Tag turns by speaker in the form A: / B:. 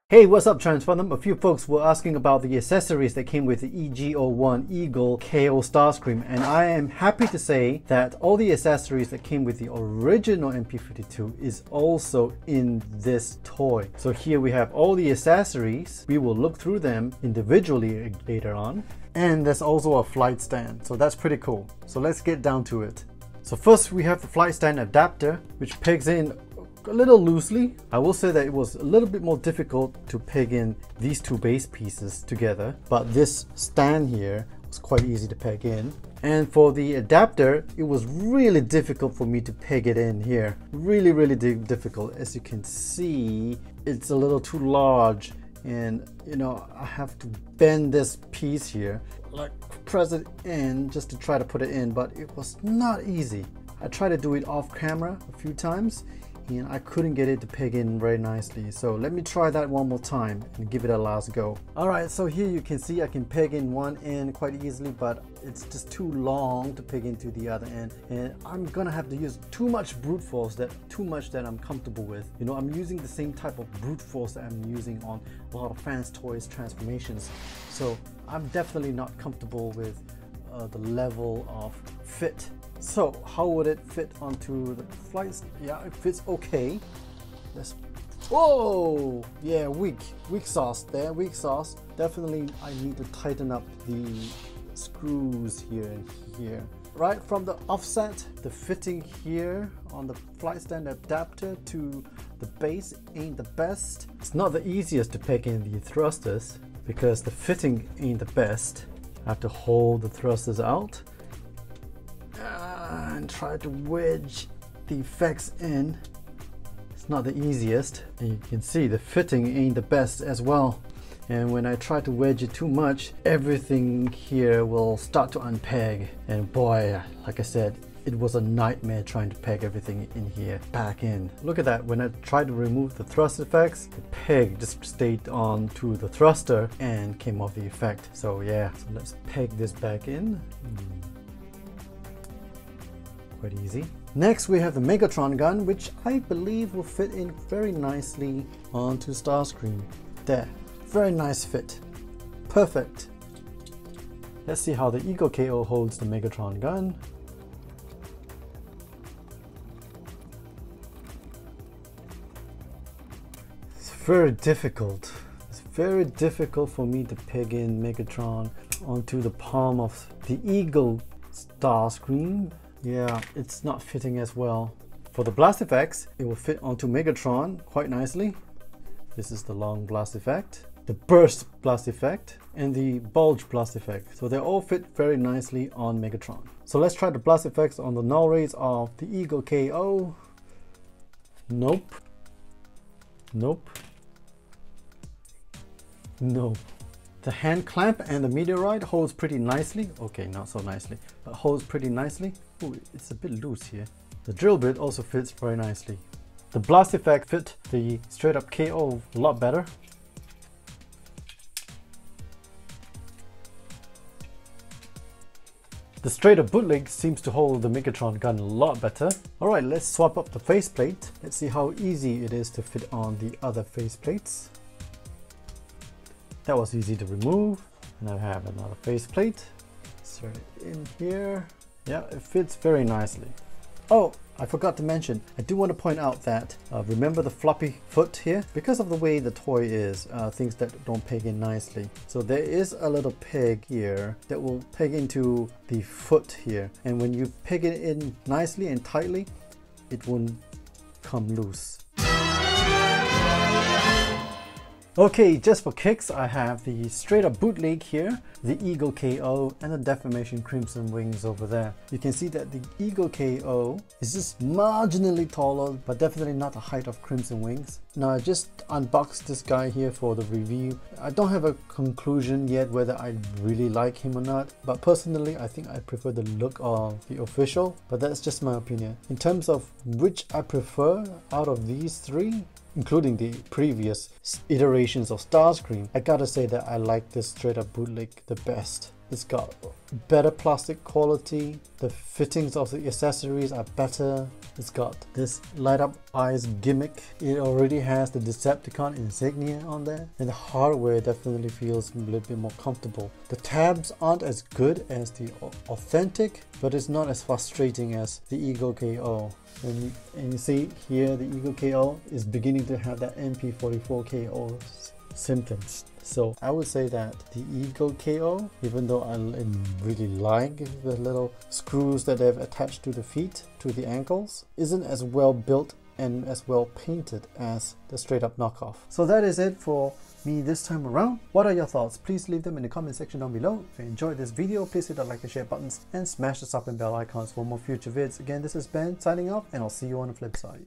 A: Hey, what's up, Transformdom? A few folks were asking about the accessories that came with the EG-01 Eagle KO Starscream, and I am happy to say that all the accessories that came with the original MP-52 is also in this toy. So here we have all the accessories. We will look through them individually later on. And there's also a flight stand, so that's pretty cool. So let's get down to it. So first we have the flight stand adapter, which pegs in a little loosely. I will say that it was a little bit more difficult to peg in these two base pieces together, but this stand here was quite easy to peg in. And for the adapter, it was really difficult for me to peg it in here. Really difficult. As you can see, it's a little too large, and I have to bend this piece here, like press it in just to try to put it in, but it was not easy. I tried to do it off camera a few times and I couldn't get it to peg in very nicely. So let me try that one more time and give it a last go. Alright, so here you can see I can peg in one end quite easily, but it's just too long to peg into the other end. And I'm gonna have to use too much brute force, that I'm comfortable with. I'm using the same type of brute force that I'm using on a lot of fans toys transformations. So I'm definitely not comfortable with the level of fit. So how would it fit onto the flights? Yeah, it fits okay. Whoa! Yeah, weak sauce there, weak sauce. Definitely I need to tighten up the screws here and here. Right from the offset, the fitting here on the flight stand adapter to the base ain't the best. It's not the easiest to peg in the thrusters because the fitting ain't the best. I have to hold the thrusters out and try to wedge the effects in. It's not the easiest, and you can see the fitting ain't the best as well. And when I try to wedge it too much, everything here will start to unpeg. And boy, like I said, it was a nightmare trying to peg everything in here back in. Look at that, when I tried to remove the thrust effects, the peg just stayed on to the thruster and came off the effect. So yeah, so let's peg this back in. Quite easy. Next we have the Megatron gun, which I believe will fit in very nicely onto Starscream. There, very nice fit. Perfect. Let's see how the Eagle KO holds the Megatron gun. It's very difficult. It's very difficult for me to peg in Megatron onto the palm of the Eagle Starscream. Yeah, it's not fitting as well. For the blast effects, it will fit onto Megatron quite nicely. This is the long blast effect, the burst blast effect, and the bulge blast effect. So they all fit very nicely on Megatron. So let's try the blast effects on the null rays of the Eagle KO. Nope. Nope. Nope. The hand clamp and the meteorite holds pretty nicely. Okay, not so nicely, but holds pretty nicely. Oh, it's a bit loose here. The drill bit also fits very nicely. The blast effect fit the straight up KO a lot better. The straight up bootleg seems to hold the Megatron gun a lot better. Alright, let's swap up the faceplate. Let's see how easy it is to fit on the other faceplates. That was easy to remove. And I have another faceplate. Insert it in here. Yeah, it fits very nicely. Oh, I forgot to mention, I do want to point out that remember the floppy foot here? Because of the way the toy is, things that don't peg in nicely. So there is a little peg here that will peg into the foot here. And when you peg it in nicely and tightly, it won't come loose. Okay, just for kicks, I have the straight up bootleg here, the Eagle KO, and the Deformation Crimson Wings over there. You can see that the Eagle KO is just marginally taller, but definitely not the height of Crimson Wings. Now I just unboxed this guy here for the review. I don't have a conclusion yet whether I really like him or not, but personally I think I prefer the look of the official, but that's just my opinion. In terms of which I prefer out of these three, including the previous iterations of Starscream, I gotta say that I like this straight up bootleg the best. It's got better plastic quality. The fittings of the accessories are better. It's got this light up eyes gimmick. It already has the Decepticon insignia on there, and the hardware definitely feels a little bit more comfortable. The tabs aren't as good as the authentic, but it's not as frustrating as the Eagle KO. And you see here the Eagle KO is beginning to have that MP-52 KO symptoms. So I would say that the Eagle KO, even though I really like the little screws that they've attached to the feet, to the ankles, isn't as well built and as well painted as the straight up knockoff. So that is it for me this time around. What are your thoughts? Please leave them in the comment section down below. If you enjoyed this video, please hit the like and share buttons and smash the sub and bell icons for more future vids. Again, this is Ben signing off, and I'll see you on the flip side.